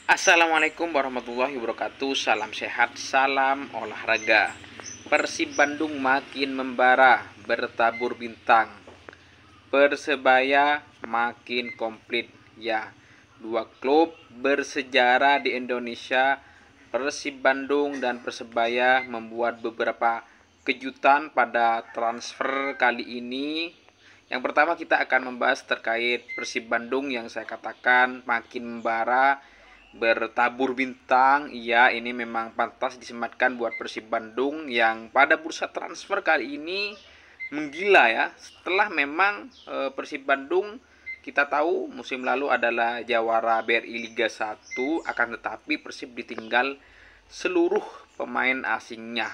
Assalamualaikum warahmatullahi wabarakatuh. Salam sehat, salam olahraga. Persib Bandung makin membara, bertabur bintang. Persebaya makin komplit. Ya, dua klub bersejarah di Indonesia, Persib Bandung dan Persebaya, membuat beberapa kejutan pada transfer kali ini. Yang pertama kita akan membahas terkait Persib Bandung yang saya katakan makin membara, bertabur bintang. Ya, ini memang pantas disematkan buat Persib Bandung yang pada bursa transfer kali ini menggila ya. Setelah memang Persib Bandung kita tahu musim lalu adalah jawara BRI Liga 1, akan tetapi Persib ditinggal seluruh pemain asingnya.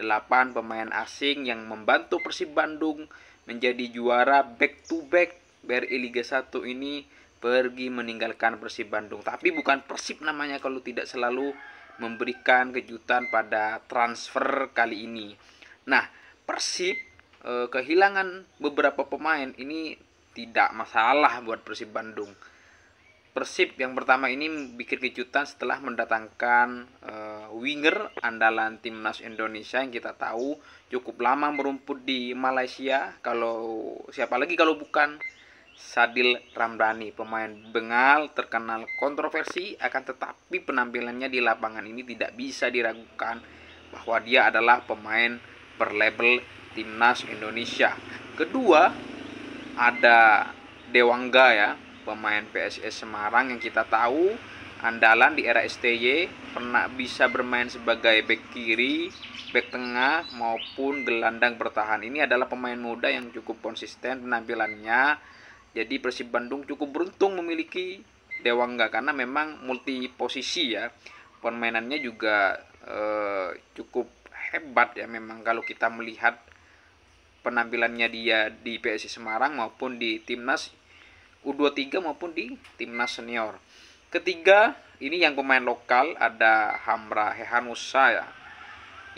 8 pemain asing yang membantu Persib Bandung menjadi juara back to back BRI Liga 1 ini pergi meninggalkan Persib Bandung. Tapi bukan Persib namanya kalau tidak selalu memberikan kejutan pada transfer kali ini. Nah, Persib kehilangan beberapa pemain ini tidak masalah buat Persib Bandung. Persib yang pertama ini bikin kejutan setelah mendatangkan winger andalan timnas Indonesia yang kita tahu cukup lama merumput di Malaysia. Kalau siapa lagi kalau bukan Sadil Ramdhani, pemain Bengal terkenal kontroversi, akan tetapi penampilannya di lapangan ini tidak bisa diragukan bahwa dia adalah pemain berlabel timnas Indonesia. Kedua, ada Dewangga ya, pemain PSS Semarang yang kita tahu andalan di era STY, pernah bisa bermain sebagai bek kiri, bek tengah maupun gelandang bertahan. Ini adalah pemain muda yang cukup konsisten penampilannya. Jadi Persib Bandung cukup beruntung memiliki Dewangga karena memang multi posisi ya. Permainannya juga cukup hebat ya, memang kalau kita melihat penampilannya dia di PSIS Semarang maupun di timnas U23 maupun di timnas senior. Ketiga, ini yang pemain lokal, ada Hamra Hehanusa ya,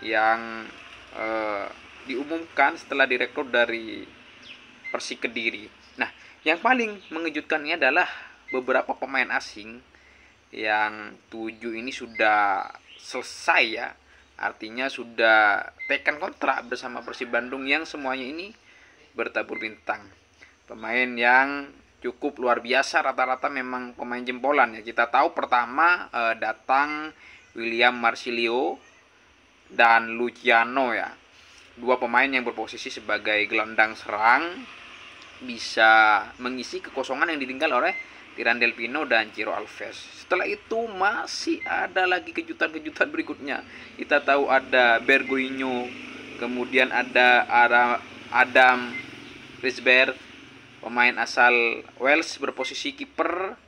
yang diumumkan setelah direkrut dari Persik Kediri. Nah, yang paling mengejutkan ini adalah beberapa pemain asing yang 7 ini sudah selesai ya. Artinya sudah tekan kontrak bersama Persib Bandung yang semuanya ini bertabur bintang. Pemain yang cukup luar biasa, rata-rata memang pemain jempolan ya. Kita tahu pertama datang William Marsilio dan Luciano ya. Dua pemain yang berposisi sebagai gelandang serang, bisa mengisi kekosongan yang ditinggal oleh Tirandel Pino dan Ciro Alves. Setelah itu masih ada lagi kejutan-kejutan berikutnya. Kita tahu ada Bergoinho, kemudian ada Adam Risberg, pemain asal Wales berposisi kiper,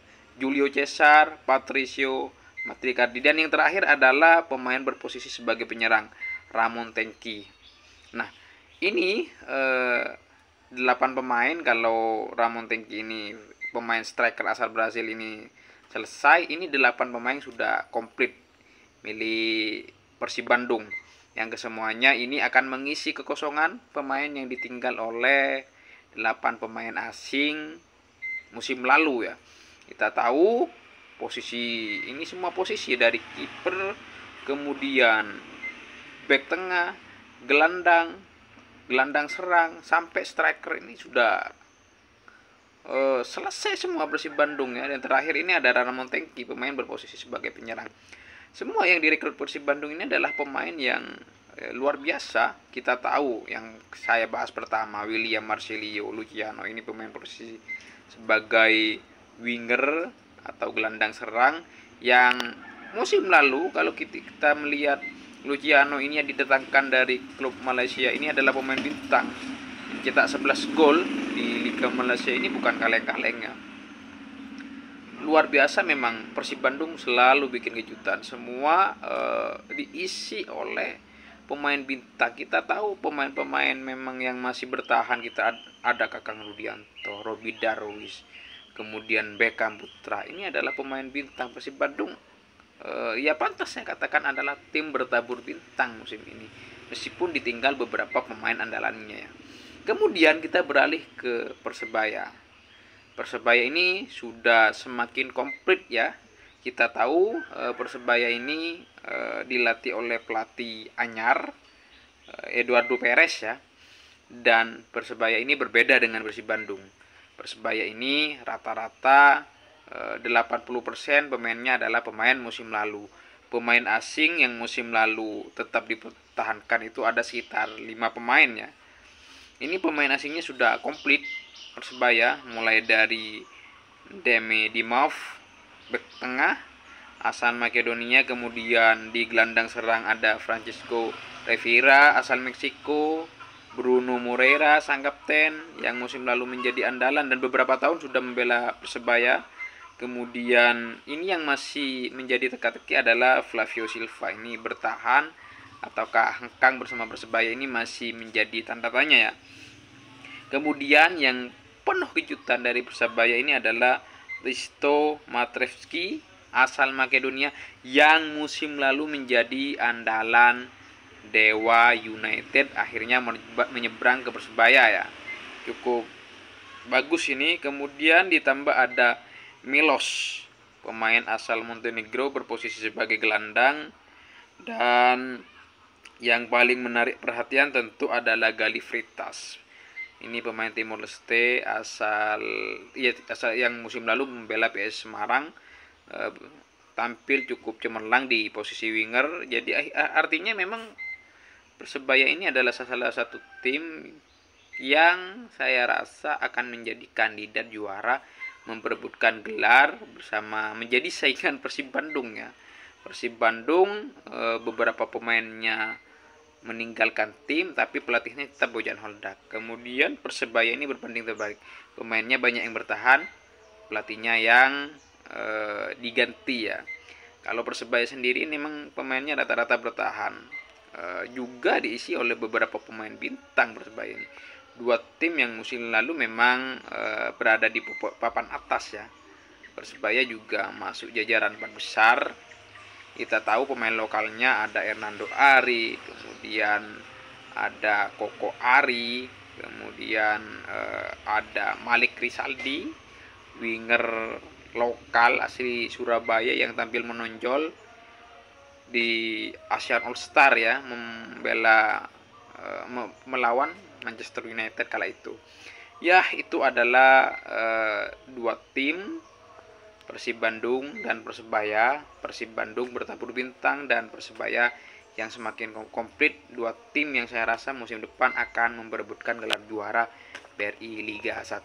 Julio Cesar, Patricio Matricardi, dan yang terakhir adalah pemain berposisi sebagai penyerang, Ramon Tenki. Nah, ini 8 pemain. Kalau Ramon Tenki ini pemain striker asal Brazil ini selesai, ini 8 pemain sudah komplit milik Persib Bandung, yang kesemuanya ini akan mengisi kekosongan pemain yang ditinggal oleh 8 pemain asing musim lalu ya. Kita tahu posisi ini semua posisi dari kiper, kemudian bek tengah, gelandang serang sampai striker ini sudah selesai semua Persib Bandung ya. Dan terakhir ini ada Ramon Tenki, pemain berposisi sebagai penyerang. Semua yang direkrut Persib Bandung ini adalah pemain yang luar biasa. Kita tahu yang saya bahas pertama, William Marsilio, Luciano, ini pemain posisi sebagai winger atau gelandang serang yang musim lalu kalau kita melihat Luciano ini yang didatangkan dari klub Malaysia, ini adalah pemain bintang, cetak 11 gol di Liga Malaysia, ini bukan kaleng-kaleng ya. Luar biasa memang, Persib Bandung selalu bikin kejutan. Semua diisi oleh pemain bintang. Kita tahu pemain-pemain memang yang masih bertahan, kita ada Kakang Rudianto, Robi Darwis, kemudian Beckham Putra. Ini adalah pemain bintang Persib Bandung. Ya pantas saya katakan adalah tim bertabur bintang musim ini, meskipun ditinggal beberapa pemain andalannya ya. Kemudian kita beralih ke Persebaya. Persebaya ini sudah semakin komplit ya. Kita tahu Persebaya ini dilatih oleh pelatih anyar Eduardo Perez ya. Dan Persebaya ini berbeda dengan Persib Bandung. Persebaya ini rata-rata 80% pemainnya adalah pemain musim lalu. Pemain asing yang musim lalu tetap dipertahankan itu ada sekitar 5 pemain ya. Ini pemain asingnya sudah komplit Persebaya, mulai dari Demi Dimov bek tengah asal Makedonia, kemudian di gelandang serang ada Francisco Rivera asal Meksiko, Bruno Moreira sang kapten yang musim lalu menjadi andalan dan beberapa tahun sudah membela Persebaya. Kemudian ini yang masih menjadi teka-teki adalah Flavio Silva, ini bertahan ataukah hengkang bersama Persebaya, ini masih menjadi tanda tanya ya. Kemudian yang penuh kejutan dari Persebaya ini adalah Risto Matrevski asal Makedonia yang musim lalu menjadi andalan Dewa United, akhirnya menyeberang ke Persebaya ya. Cukup bagus ini. Kemudian ditambah ada Milos, pemain asal Montenegro berposisi sebagai gelandang. Dan yang paling menarik perhatian tentu adalah Gali Fritas. Ini pemain Timor Leste asal yang musim lalu membela PS Semarang, tampil cukup cemerlang di posisi winger. Jadi artinya memang Persebaya ini adalah salah satu tim yang saya rasa akan menjadi kandidat juara, memperebutkan gelar bersama, menjadi saingan Persib Bandung ya. Persib Bandung beberapa pemainnya meninggalkan tim, tapi pelatihnya tetap Bojan Holdak. Kemudian Persebaya ini berbanding terbalik, pemainnya banyak yang bertahan, pelatihnya yang diganti ya. Kalau Persebaya sendiri memang pemainnya rata-rata bertahan, juga diisi oleh beberapa pemain bintang Persebaya ini. Dua tim yang musim lalu memang berada di papan atas ya. Persebaya juga masuk jajaran 4 besar. Kita tahu pemain lokalnya ada Hernando Ari, kemudian ada Koko Ari, kemudian ada Malik Rizaldi, winger lokal asli Surabaya yang tampil menonjol di Asian All Star ya, melawan Manchester United kala itu. Ya, itu adalah dua tim, Persib Bandung dan Persebaya. Persib Bandung bertabur bintang dan Persebaya yang semakin komplit. Dua tim yang saya rasa musim depan akan memperebutkan gelar juara BRI Liga 1.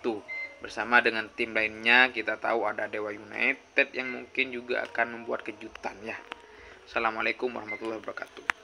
Bersama dengan tim lainnya kita tahu ada Dewa United yang mungkin juga akan membuat kejutan ya. Assalamualaikum warahmatullahi wabarakatuh.